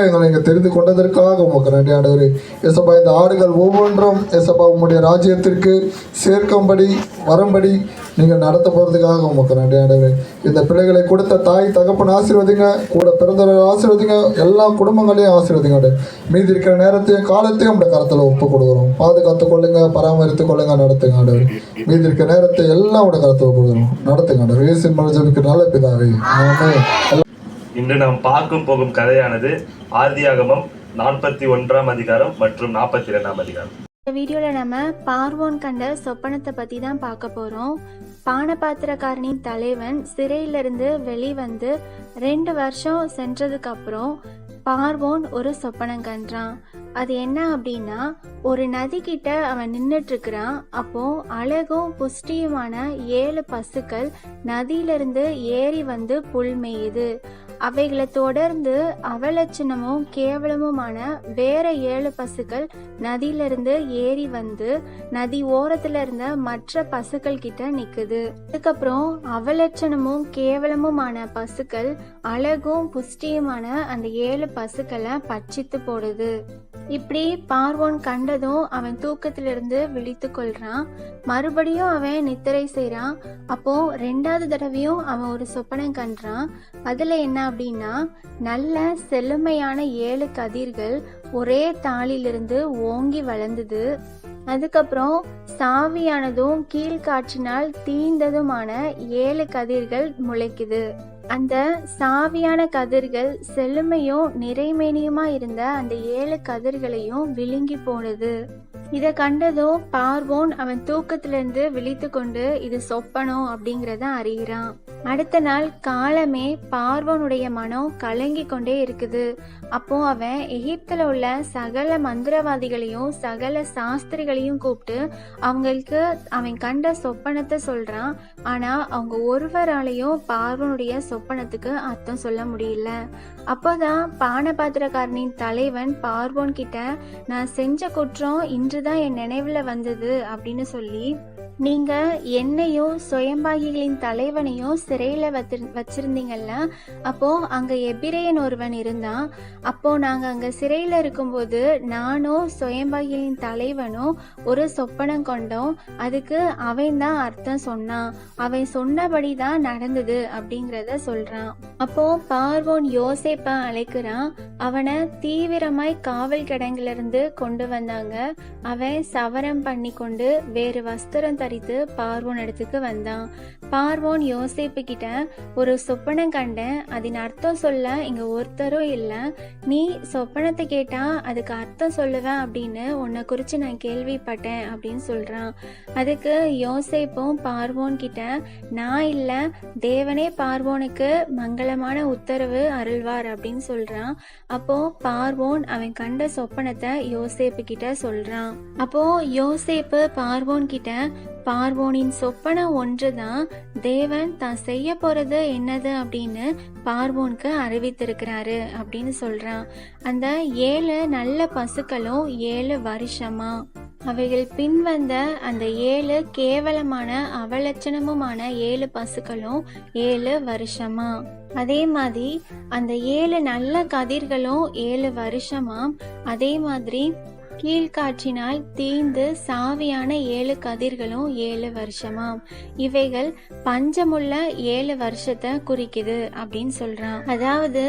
எங்களை இங்கே தெரிந்து கொண்டதற்காக உமக்கு நன்றி ஆண்டவரே. எசப்பா, இந்த ஆடுகள் ஒவ்வொன்றும் எசப்பா உம்முடைய ராஜ்யத்திற்கு சேர்க்கும்படி வரும்படி நீங்கள் நடத்த போகிறதுக்காக உமக்கு நன்றி ஆண்டவரே. இந்த பிள்ளைகளை கொடுத்த தாய் தகப்பன் ஆசீர்வதிங்க, கூட பிறந்தவர்கள் ஆசீர்வதிங்க, எல்லா குடும்பங்களையும் ஆசீர்வதிங்க. மீதி இருக்கிற நேரத்தையும் காலத்தையும் உடைய கருத்தில் ஒப்பு கொடுக்குறோம். பாதுகாத்து கொள்ளுங்க, பராமரித்து கொள்ளுங்க, நடத்துங்க ஆண்டவர். மீதி இருக்கிற நேரத்தை எல்லாம் உடைய கருத்தில் ஒப்பு கொடுக்குறோம். நடத்துங்க ஆண்டவர். இயேசுவின் மூலம் ஜெபிக்கிற நல்ல பிதாவே, ஆமென். இன்று நாம் பார்க்கும் போகும் கதையானது ஆதியாகமம் 41ஆம் அதிகாரம் மற்றும் 42ஆம் அதிகாரம். இந்த வீடியோவில் நம்ம பார்வோன் கண்ட சொப்பனத்தை பற்றி தான் பார்க்க போகிறோம். பானபாத்திரக்காரனின் தலைவன் சிறையிலிருந்து வெளிவந்து 2 வருஷம் சென்றதுக்கு அப்புறம் பார்வோன் ஒரு சொப்பனம் கண்டான். அது என்ன அப்படின்னா, ஒரு நதி கிட்ட அவன் நின்றுட்டு இருக்கிறான். அப்போ அழகும் புஷ்டியுமான 7 பசுக்கள் நதியிலிருந்து ஏறி வந்து புல் மேயுது. அவைகளை தொடர்ந்து அவலட்சணமும் கேவலமுமான வேற 7 பசுக்கள் நதியிலிருந்து ஏறி வந்து நதி ஓரத்துல இருந்த மற்ற பசுக்கள் கிட்ட நிக்குது. அதுக்கப்புறம் அவலட்சணமும் கேவலமுமான பசுக்கள் அழகும் புஷ்டியுமான அந்த 7 பசுக்களை பட்சித்து போடுது. இப்படி பார்வோன் கண்டதும் அவன் தூக்கத்திலிருந்து விழித்து கொள்றான். மறுபடியும் அவன் நித்திரை செய்றான். அப்போ 2வது தடவையும் அவன் ஒரு சொப்பனம் கண்டான். அதுல என்ன அப்படின்னா, நல்ல செழுமையான 7 கதிர்கள் ஒரே தாளிலிருந்து ஓங்கி வளர்ந்தது. அதுக்கப்புறம் சாவியானதும் கீழ்காற்றினால் தீந்ததுமான 7 கதிர்கள் முளைக்குது. அந்த சாவியான கதிர்கள் செழுமையும் நிறைமேனியுமா இருந்த அந்த 7 கதிர்களையும் விழுங்கி போனது. இதை கண்டதும் பார்வோன் அவன் தூக்கத்திலிருந்து விழித்து கொண்டு இது சொப்பனம் அப்படிங்கிறத அறிகிறான். அடுத்த நாள் காலமே பார்வோனுடைய மனம் கலங்கி கொண்டே இருக்குது. அப்போ அவன் எகிப்துல உள்ள சகல மந்திரவாதிகளையும் சகல சாஸ்திரிகளையும் கூப்பிட்டு அவங்களுக்கு அவன் கண்ட சொப்பனத்தை சொல்றான். ஆனா அவங்க ஒருவராலையும் பார்வோனுடைய சொப்பனத்துக்கு அர்த்தம் சொல்ல முடியல. அப்போதான் பானபாத்திரக்காரனின் தலைவன் பார்வோன் கிட்ட, நான் செஞ்ச குற்றம் இன்றுதான் என் நினைவுல வந்தது அப்படின்னு சொல்லி, நீங்க என்னையும் சுயம்பாகிகளின் தலைவனையும் சிறையில வச்சிருந்தீங்கல்ல, அப்போ அங்க எபிரேயன் ஒருவன் இருந்தான். அப்போ நாங்க அங்க சிறையில இருக்கும்போது நானும் சுயம்பாகிகளின் தலைவனும் ஒரு சொப்பனம் கொண்டோம். அதுக்கு அவன் தான் அர்த்தம் சொன்னான். அவன் சொன்னபடிதான் நடந்தது அப்படிங்கிறத சொல்றான். அப்போ பார்வோன் யோசேப்ப அழைக்கிறான். அவனை தீவிரமாய் காவல் கிடங்குல இருந்து கொண்டு வந்தாங்க. அவன் சவரம் பண்ணி கொண்டு வேறு வஸ்திரம் தரித்து பார்வோன் இடத்துக்கு வந்தான். பார்வோன் யோசேப்பு கிட்ட, ஒரு சொப்பனம் கண்டேன், அதன் அர்த்தம் சொல்ல இங்க ஒருத்தரும் இல்ல. நீ சொப்பனத்தை கேட்டா அதுக்கு அர்த்தம் சொல்லுவேன் அப்படின்னு உன்னை குறிச்சு நான் கேள்விப்பட்டேன் அப்படின்னு சொல்றான். அதுக்கு யோசேப்பும் பார்வோன் கிட்ட, நான் இல்ல, தேவனே பார்வோனுக்கு மங்களமான உத்தரவு அருள்வார் அப்படின்னு சொல்றான். அப்போ பார்வோன் அவன் கண்ட சொப்பனத்தை யோசேப்பு கிட்ட சொல்றான். அப்போ யோசேப்பு பார்வோன் கிட்ட, பார்வோனின் சொப்பனம் ஒன்றுதான், தேவன் தான் செய்ய போறது என்னது அப்படின்னு பார்வோனுக்கு அறிவித்திருக்கிறாரு அப்படின்னு சொல்றான். அந்த 7 நல்ல பசுக்களும் 7 வருஷமா, அவைகள் பின்வந்த அந்த 7 கேவலமான அவலட்சணமுமான 7 பசுக்களும் 7 வருஷமா. அதே மாதிரி அந்த 7 நல்ல கதிர்களும் 7 வருஷமாம். அதே மாதிரி கீழ்காற்றினால் தீந்து சாவியான 7 கதிர்களும் 7 வருஷமாம். இவைகள் பஞ்சமுள்ள 7 வருஷத்தை குறிக்குது அப்படின்னு சொல்றான். அதாவது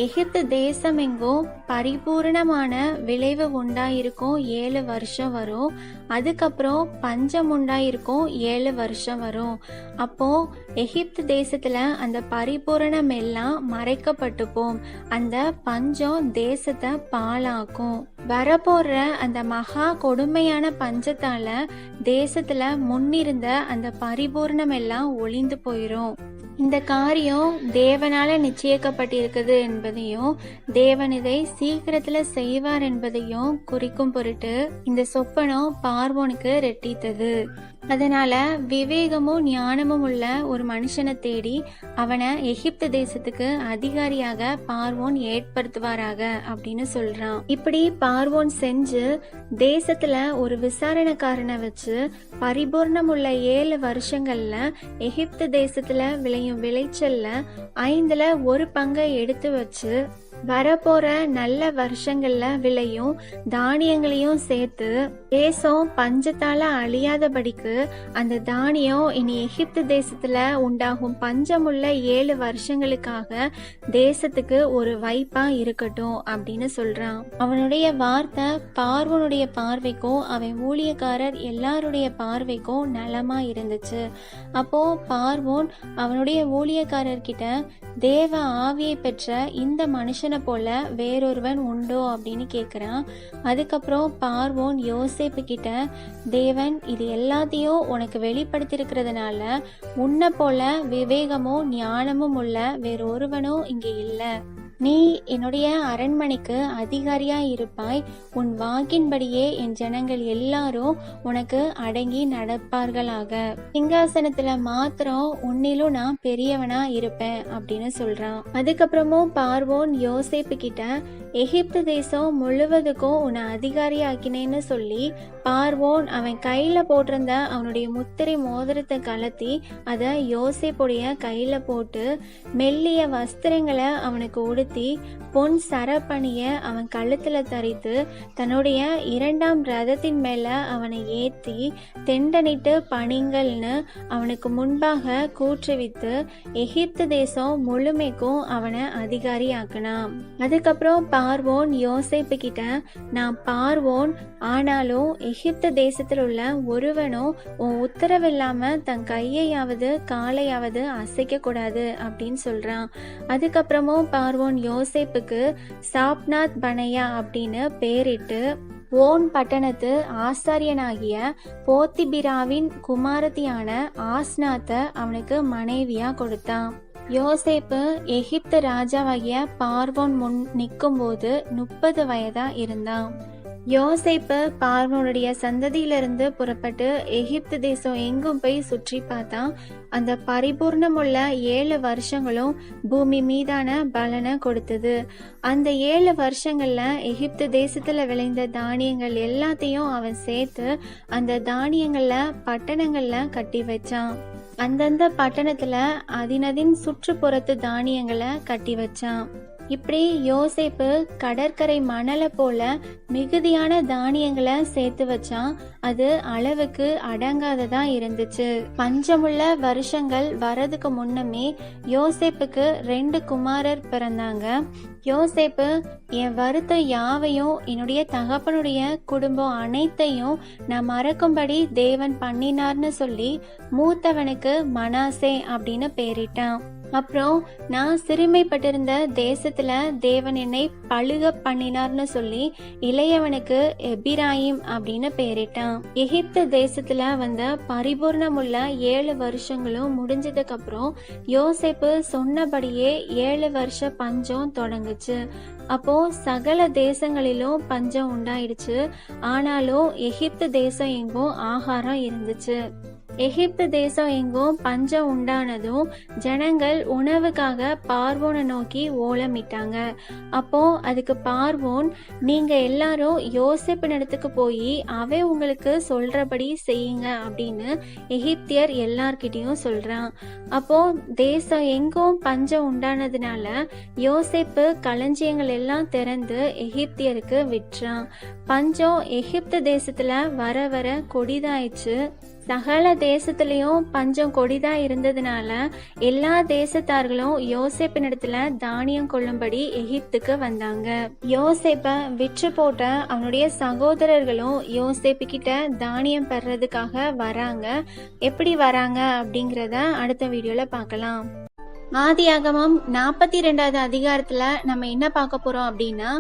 எகிப்து தேசம் எங்கும் பரிபூர்ணமான விளைவு உண்டாயிருக்கும் 7 வருஷம் வரும். அதுக்கப்புறம் பஞ்சம் உண்டாயிருக்கும் 7 வருஷம் வரும். அப்போ எகிப்து தேசத்துல அந்த பரிபூரணம் எல்லாம் மறைக்கப்பட்டு போம். அந்த பஞ்சம் தேசத்தை பாழாக்கும். வரப்போற அந்த மகா கொடுமையான பஞ்சத்தால தேசத்துல முன்னிருந்த அந்த பரிபூர்ணம் எல்லாம் ஒளிந்து போயிரும். இந்த காரியம் தேவனால நிச்சயிக்கப்பட்டிருக்குது என்பதையும் தேவன் இதை சீக்கிரத்துல செய்வார் என்பதையும் குறிக்கும் பொருட்டு இந்த சொப்பனம் பார்வோனுக்கு ரெட்டித்தது. அதனால விவேகமும் ஞானமும் உள்ள ஒரு மனுஷனை தேடி அவனை எகிப்து தேசத்துக்கு அதிகாரியாக பார்வோன் ஏற்படுத்துவாராக அப்படின்னு சொல்றான். இப்படி பார்வோன் செஞ்சு தேசத்துல ஒரு விசாரணைக்காரனை வச்சு பரிபூர்ணம் உள்ள 7 வருஷங்கள்ல எகிப்து தேசத்துல விளையும் விளைச்சல்ல 5ல் 1 பங்கை எடுத்து வச்சு வரப்போற நல்ல வருஷங்கள்ல விளையும் தானியங்களையும் சேர்த்து தேசம் பஞ்சத்தால அழியாதபடிக்கு அந்த தானியம் இனி எகிப்து தேசத்துல உண்டாகும் பஞ்சமுள்ள 7 வருஷங்களுக்காக தேசத்துக்கு ஒரு வைப்பா இருக்கட்டும் அப்படின்னு சொல்றான். அவனுடைய வார்த்தை பார்வோனுடைய பார்வைக்கும் அவன் ஊழியக்காரர் எல்லாருடைய பார்வைக்கும் நலமா இருந்துச்சு. அப்போ பார்வோன் அவனுடைய ஊழியக்காரர்கிட்ட தேவ ஆவியை பெற்ற இந்த மனுஷனை போல வேறொருவன் உண்டோ அப்படின்னு கேக்குறான். அதுக்கப்புறம் பார்வோன் யோசேப்பு கிட்ட, தேவன் இது எல்லாத்தையும் உனக்கு வெளிப்படுத்திருக்கிறதுனால உன்னை போல விவேகமும் ஞானமும் உள்ள வேறொருவனும் இங்க இல்ல. நீ என்னுடைய அரண்மனைக்கு அதிகாரியா இருப்பாய். உன் வாக்கின்படியே என் ஜனங்கள் எல்லாரும் உனக்கு அடங்கி நடப்பார்களாக. சிங்காசனத்துல மாத்திரம் உன்னிலும் நான் பெரியவனா இருப்பேன் அப்படின்னு சொல்றான். அதுக்கப்புறமும் பார்வோன் யோசேப்பு கிட்ட, எகிப்து தேசம் முழுவதுக்கும் உன்னை அதிகாரியாக்கினேன்னு சொல்லி பார்வோன் அவன் கையில போட்டிருந்த அவனுடைய முத்திரை மோதிரத்தை கலத்தி அதை யோசேப்புடைய கையில போட்டு மெல்லிய வஸ்திரங்களை அவனுக்கு உடுத்தி பொன் சரப்பணிய அவன் கழுத்துல தரித்து தன்னுடைய 2ஆம் ரதத்தின் மேல அவனை ஏத்தி தெண்டனிட்டு பணிங்கள்னு அவனுக்கு முன்பாக கூற்றுவித்து எகிப்து தேசம் முழுமைக்கும் அவனை அதிகாரி ஆக்கினான். அதுக்கப்புறம் பார்வோன் யோசேப்பு கிட்ட, நான் பார்வோன், ஆனாலும் எகிப்து தேசத்தில் உள்ள ஒருவனும் உன் உத்தரவில்லாம தன் கையையாவது காலையாவது அசைக்க கூடாது அப்படின்னு சொல்றான். அதுக்கப்புறமும் பார்வோன் யோசேப்புக்கு சாப்நாத் பனையா அப்படின்னு பேரிட்டு ஓன் பட்டணத்து ஆசாரியனாகிய போத்திபிராவின் குமாரத்தியான ஆஸ்நாத்தை அவனுக்கு மனைவியா கொடுத்தான். யோசேப்பு எகிப்து ராஜாவாகிய பார்வோன் முன் நிற்கும் போது 30 வயதா இருந்தான். யோசேப்பு பார்வோனுடைய சந்ததியிலிருந்து புறப்பட்டு எகிப்து தேசம் எங்கும் போய் சுற்றி பார்த்தான். அந்த பரிபூர்ணமுள்ள 7 வருஷங்களும் பூமி மீதான பலனை கொடுத்தது. அந்த 7 வருஷங்கள்ல எகிப்து தேசத்துல விளைந்த தானியங்கள் எல்லாத்தையும் அவன் சேர்த்து அந்த தானியங்கள்ல பட்டணங்கள்ல கட்டி வச்சான். அந்தந்த பட்டணத்துல அதினதின் சுற்றுப்புறத்து தானியங்களை கட்டி வச்சான். இப்படி யோசேப்பு கடற்கரை மணலை போல மிகுதியான தானியங்களை சேர்த்து வச்சான். அது அளவுக்கு அடங்காததா இருந்துச்சு. பஞ்சமுள்ள வருஷங்கள் வரதுக்கு முன்னமே யோசேப்புக்கு 2 குமாரர் பிறந்தாங்க. யோசேப்பு, என் வருத்தம் யாவையும் என்னுடைய தகப்பனுடைய குடும்பம் அனைத்தையும் நான் மறக்கும்படி தேவன் பண்ணினார்னு சொல்லி மூத்தவனுக்கு மனாசே அப்படின்னு பேரிட்டான். அப்புறம் நான் சிறுமைப்பட்டிருந்த தேசத்துல தேவன் என்னை பழுக பண்ணினார்னு சொல்லி இளையவனுக்கு எபிராயிம் அப்படின்னு பேரிட்டான். எகிப்து தேசத்துல வந்த பரிபூர்ணமுள்ள 7 வருஷங்களும் முடிஞ்சதுக்கு அப்புறம் யோசேப்பு சொன்னபடியே 7 வருஷ பஞ்சம் தொடங்குச்சு. அப்போ சகல தேசங்களிலும் பஞ்சம் உண்டாயிடுச்சு. ஆனாலும் எகிப்து தேசம் எங்கும் ஆகாரம் இருந்துச்சு. எகிப்து தேசம் எங்கும் பஞ்சம் உண்டானதும் ஜனங்கள் உணவுக்காக பார்வோனை நோக்கி ஓலமிட்டாங்க. அப்போ அதுக்கு பார்வோன், நீங்க எல்லாரும் யோசேப்பின் இடத்துக்கு போய் அவன் உங்களுக்கு சொல்றபடி செய்யுங்க அப்படின்னு எகிப்தியர் எல்லார்கிட்டையும் சொல்றான். அப்போ தேசம் எங்கும் பஞ்சம் உண்டானதுனால யோசேப்பு களஞ்சியங்கள் எல்லாம் திறந்து எகிப்தியருக்கு விற்றான். பஞ்சம் எகிப்து தேசத்துல வர வர கொடிதாயிடுச்சு. சகல தேசத்திலையும் பஞ்சம் கொடிதா இருந்ததுனால எல்லா தேசத்தார்களும் யோசேப்பின் இடத்துல தானியம் கொள்ளும்படி எகிப்துக்கு வந்தாங்க. யோசேப்ப விற்று போட்ட அவனுடைய சகோதரர்களும் யோசேப்பு கிட்ட தானியம் பெறதுக்காக வராங்க. எப்படி வராங்க அப்படிங்கிறத அடுத்த வீடியோல பார்க்கலாம். ஆதியாகமம் 42வது அதிகாரத்துல நம்ம என்ன பார்க்க போறோம் அப்படின்னா,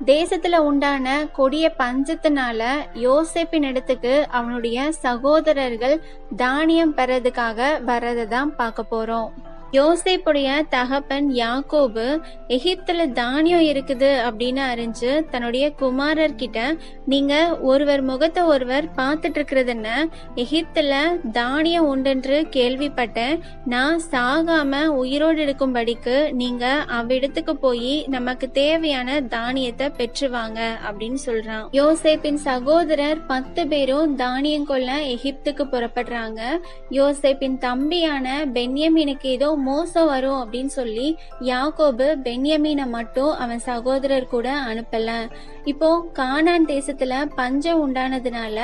தேசத்துல உண்டான கொடிய பஞ்சத்தினால யோசேப்பின் இடத்துக்கு அவனுடைய சகோதரர்கள் தானியம் பெறதுக்காக வர்றதான் பார்க்க போறோம். யோசேப்புடைய தகப்பன் யாக்கோபு எகிப்துல தானியம் இருக்குது அப்படின்னு அறிஞ்சு தன்னுடைய குமாரர்கிட்ட, நீங்க ஒருவர் முகத்தை ஒருவர் பார்த்துட்டு இருக்கிறது என்ன, எகிப்துல தானியம் உண்டென்று கேள்விப்பட்டேன், நான் சாகாம உயிரோடு இருக்கும்படிக்கு நீங்க அவ்விடத்துக்கு போய் நமக்கு தேவையான தானியத்தை பெற்றுவாங்க அப்படின்னு சொல்றான். யோசேப்பின் சகோதரர் 10 பேரும் தானியம் கொள்ள எகிப்துக்கு புறப்படுறாங்க. யோசேப்பின் தம்பியான பென்யமீனுக்கு ஏதோ மோசம் வரும் அப்படின்னு சொல்லி யாக்கோபு பென்யமீனை மட்டும் அவன் சகோதரர் கூட அனுப்பல. இப்போ கானான் தேசத்துல பஞ்சம் உண்டானதுனால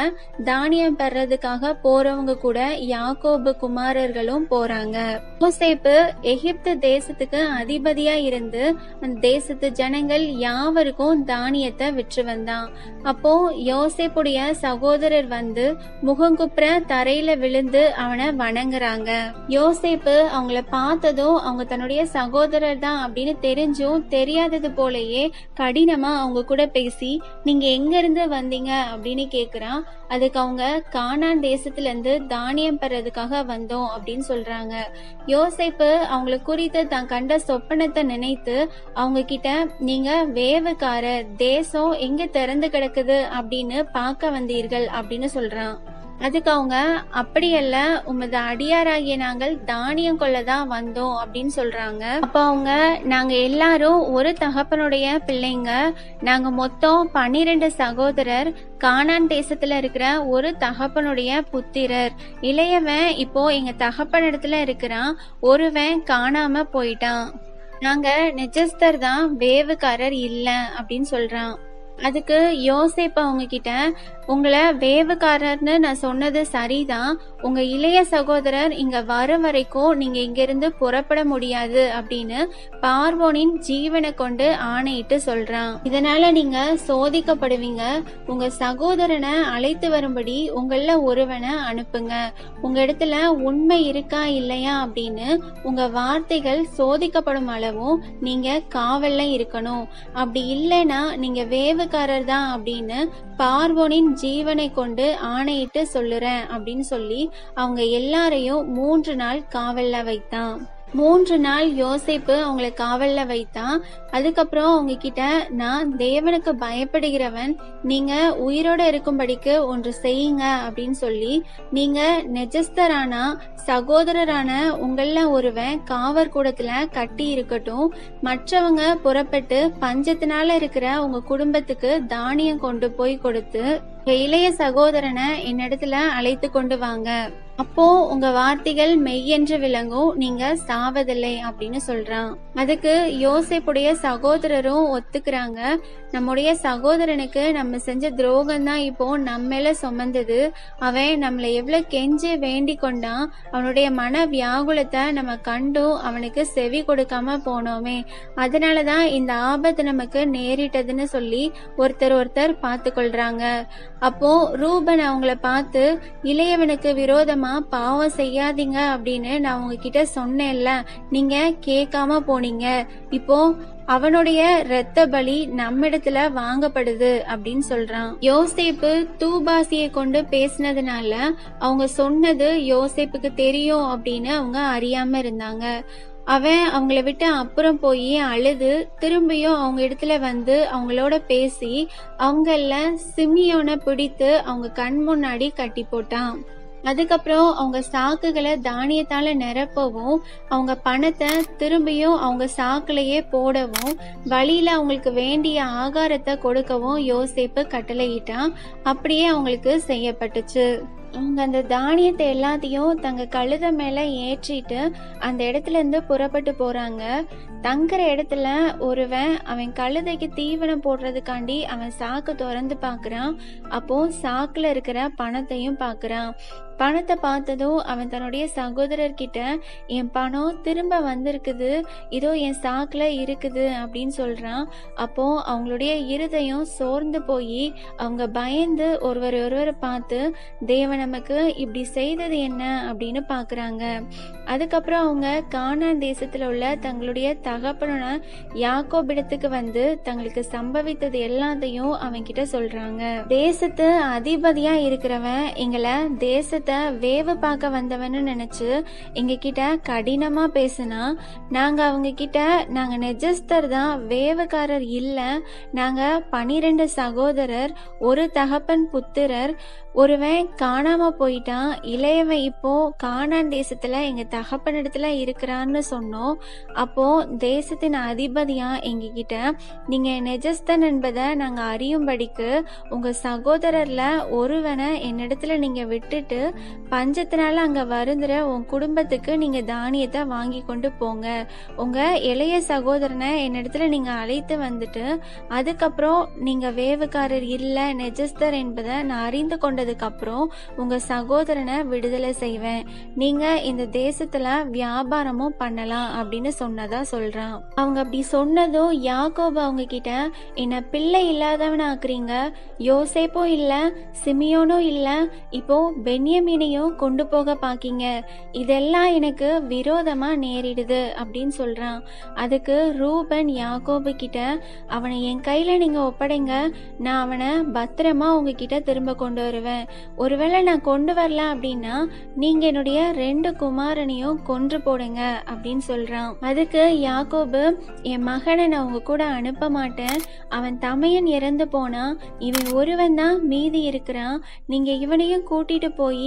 தானியம் பெறதுக்காக போறவங்க கூட யாக்கோபு குமாரர்களும் போறாங்க. யோசேப்பு எகிப்து தேசத்துக்கு அதிபதியா இருந்து அந்த தேசத்து ஜனங்கள் யாவருக்கும் தானியத்தை விற்று வந்தான். அப்போ யோசேப்புடைய சகோதரர் வந்து முகங்குப்புற தரையில விழுந்து அவனை வணங்குறாங்க. யோசேப்பு அவங்கள பார்த்ததும் அவங்க தன்னுடைய சகோதரர் தான் அப்படின்னு தெரிஞ்சும் தெரியாதது போலயே கடினமா அவங்க கூட பேசி நீங்க எங்க இருந்து வந்தீங்க அப்படின்னு கேக்குறான். அதுக்கு அவங்க கானான் தேசத்துல இருந்து தானியம் பெறதுக்காக வந்தோம் அப்படின்னு சொல்றாங்க. யோசேப்பு அவங்கள குறித்து தான் கண்ட சொப்பனத்தை நினைத்து அவங்க கிட்ட நீங்க வேவுக்காரர், தேசம் எங்க திறந்து கிடக்குது அப்படின்னு பார்க்க வந்தீர்கள் அப்படின்னு சொல்றான். அதுக்கு அவங்க அப்படியல்ல, உமது அடியாராகிய நாங்கள் தானியம் கொள்ளதான் வந்தோம் அப்படின்னு சொல்றாங்க. அப்ப அவங்க நாங்க எல்லாரும் ஒரு தகப்பனுடைய பிள்ளைங்க, நாங்க மொத்தம் 12 சகோதரர், கானான் தேசத்துல இருக்கிற ஒரு தகப்பனுடைய புத்திரர். இளையவன் இப்போ எங்க தகப்பன் இடத்துல இருக்கிறான், ஒருவன் காணாம போயிட்டான். நாங்க நெஜஸ்தர் தான், வேவுக்காரர் இல்ல அப்படின்னு சொல்றான். அதுக்கு யோசேப்பு அவங்க கிட்ட உங்களை வேவுக்காரர்னு நான் சொன்னது சரிதான், உங்க இளைய சகோதரர் இங்க வர வரைக்கும் நீங்க இங்க இருந்து புறப்பட முடியாது அப்படின்னு பார்வோனின் ஜீவனை கொண்டு ஆணையிட்டு சொல்றான். இதனால நீங்க சோதிக்கப்படுவீங்க. உங்க சகோதரனை அழைத்து வரும்படி உங்கள ஒருவனை அனுப்புங்க. உங்க இடத்துல உண்மை இருக்கா இல்லையா அப்படின்னு உங்க வார்த்தைகள் சோதிக்கப்படும் அளவும் நீங்க காவல்ல இருக்கணும். அப்படி இல்லைன்னா நீங்க வேவுக்காரர் தான் அப்படின்னு பார்வோனின் ஜீவனை கொண்டு ஆணையிட்டு சொல்லுறேன் அப்படின்னு சொல்லி அவங்க எல்லாரையும் 3 நாள் காவல்ல வைத்தான். 3 நாள் யோசேப்பு அவங்களை காவல்ல வைத்தான். அதுக்கப்புறம் அவங்க கிட்ட நான் தேவனுக்கு பயப்படுகிறவன், நீங்க உயிரோட இருக்கும்படிக்கு ஒன்று செய்யுங்க அப்படின்னு சொல்லி நீங்க நெஜஸ்தரானா சகோதரரான உங்கள ஒருவன் காவற் கூடத்துல கட்டி இருக்கட்டும். மற்றவங்க புறப்பட்டு பஞ்சத்தினால இருக்கிற உங்க குடும்பத்துக்கு தானியம் கொண்டு போய் கொடுத்து இளைய சகோதரனை என்னிடத்துல அழைத்து கொண்டு வாங்க. அப்போ உங்க வார்த்தைகள் மெய்யென்று விளங்கும், நீங்க சாவதில்லை அப்படின்னு சொல்றான். அதுக்கு யோசேப்புடைய சகோதரரும் ஒத்துக்கிறாங்க. நம்முடைய சகோதரனுக்கு நம்ம செஞ்ச துரோகம் தான் இப்போ நம்ம மேல சுமந்தது. அவன் நம்மளை எவ்வளவு கெஞ்சி வேண்டி கொண்டான். அவனுடைய மன வியாகுலத்தை நம்ம கண்டும் அவனுக்கு செவி கொடுக்காம போனோமே, அதனாலதான் இந்த ஆபத்து நமக்கு நேரிட்டதுன்னு சொல்லி ஒருத்தர் பார்த்து கொள்றாங்க. அப்போ ரூபன் அவங்கள பார்த்து இளையவனுக்கு விரோதமா பாவம் செய்யாதீங்க அப்படின்னு நான் உங்ககிட்ட சொன்னேன்ல, நீங்க கேட்காம போனீங்க. இப்போ அவனுடைய இரத்த பலி நம்மிடத்துல வாங்கப்படுது அப்படின்னு சொல்றான். யோசேப்பு தூபாசியை கொண்டு பேசினதுனால அவங்க சொன்னது யோசேப்புக்கு தெரியும் அப்படின்னு அவங்க அறியாம இருந்தாங்க. அவன் அவங்கள விட்டு அப்புறம் போய் அழுது திரும்பியும் அவங்க இடத்துல வந்து அவங்களோட பேசி அவங்கள சிமியோனை பிடித்து அவங்க கண் முன்னாடி கட்டி போட்டான். அதுக்கப்புறம் அவங்க சாக்குகளை தானியத்தால நிரப்பவும் அவங்க பணத்தை திரும்பியும் அவங்க சாக்குலயே போடவும் வழியில அவங்களுக்கு வேண்டிய ஆகாரத்தை கொடுக்கவும் யோசேப்பு கட்டளையிட்டான். அப்படியே அவங்களுக்கு செய்யப்பட்டுச்சு. அவங்க அந்த தானியத்தை எல்லாத்தையும் தங்க கழுத மேல ஏற்றிட்டு அந்த இடத்துல இருந்து புறப்பட்டு போறாங்க. தங்குற இடத்துல ஒருவன் அவன் கழுதைக்கு தீவனம் போடுறதுக்காண்டி அவன் சாக்கு திறந்து பாக்குறான். அப்போ சாக்குல இருக்கிற பணத்தையும் பாக்குறான். பணத்தை பார்த்ததும் அவன் தன்னுடைய சகோதரர்கிட்ட என் பணம் திரும்ப வந்திருக்குது, இதோ என் சாக்குல இருக்குது அப்படின்னு சொல்றான். அப்போ அவங்களுடைய இருதயம் சோர்ந்து போய் அவங்க பயந்து ஒருவர் பார்த்து தேவன் நமக்கு இப்படி செய்தது என்ன அப்படின்னு பாக்குறாங்க. அதுக்கப்புறம் அவங்க கானான் தேசத்துல உள்ள தங்களுடைய தகப்பன யாக்கோபிடத்துக்கு வந்து தங்களுக்கு சம்பவித்தது எல்லாத்தையும் அவன் கிட்ட சொல்றாங்க. தேசத்து அதிபதியா இருக்கிறவன் எங்களை தேசத்தை வேவு பார்க்க வந்தவன்னு நினைச்சு எங்க கிட்ட கடினமா பேசுனா, நாங்க அவங்க கிட்ட நாங்க நெஜஸ்தர் தான், வேவுக்காரர் இல்ல, நாங்க 12 சகோதரர், ஒரு தகப்பன் புத்திரர், ஒருவன் காணாம போயிட்டான், இளையவன் இப்போ கானான் தேசத்துல எங்க தகப்பன் இடத்துல இருக்கிறான்னு சொன்னோம். அப்போ தேசத்தின் அதிபதியா எங்க கிட்ட நீங்க நெஜஸ்தன் என்பதை நாங்க அறியும்படிக்கு உங்க சகோதரர்ல ஒருவனை என்னிடத்துல நீங்க விட்டுட்டு பஞ்சத்தினால அங்க வருந்துற உன் குடும்பத்துக்கு நீங்க தானியத்தை வாங்கி கொண்டு போங்க. உங்க இளைய சகோதரனை என்னிடத்துல நீங்க அழைத்து வந்துட்டு அதுக்கப்புறம் நீங்க வேவுக்காரர் இல்ல நெஜஸ்தர் என்பதை நான் அறிந்து கொண்டதுக்கு அப்புறம் உங்க சகோதரனை விடுதலை செய்வேன். நீங்க இந்த தேசத்துல வியாபாரமும் பண்ணலாம் அப்படின்னு சொன்னதா சொல்றான். அவங்க அப்படி சொன்னதும் யாக்கோபு அவங்க கிட்ட, என்ன பிள்ளை இல்லாதவன் ஆக்குறீங்க, யோசேப்பும் இல்ல சிமியோனும் இல்ல, இப்போ பென்யமீனையும் கொண்டு போக பாக்கீங்க, இதெல்லாம் எனக்கு விரோதமா நேரிடுது அப்படின்னு சொல்றான். அதுக்கு ரூபன் யாக்கோபு கிட்ட, அவனை என் கையில நீங்க ஒப்படைங்க, நான் அவனை பத்திரமா உங்ககிட்ட திரும்ப கொண்டு வருவேன். ஒருவேளை நான் கொண்டு வரல அப்படின்னா நீங்க என்னுடைய 2 குமாரனையும் கொன்று போடுங்க அப்படின்னு சொல்றான். அதுக்கு யாக்கோபு, என் மகனை நான் உங்க கூட அனுப்ப மாட்டேன், அவன் தமையன் இறந்து போனா இவன் ஒருவன் தான் மீதி இருக்கிறான், நீங்க இவனையும் கூட்டிட்டு போய்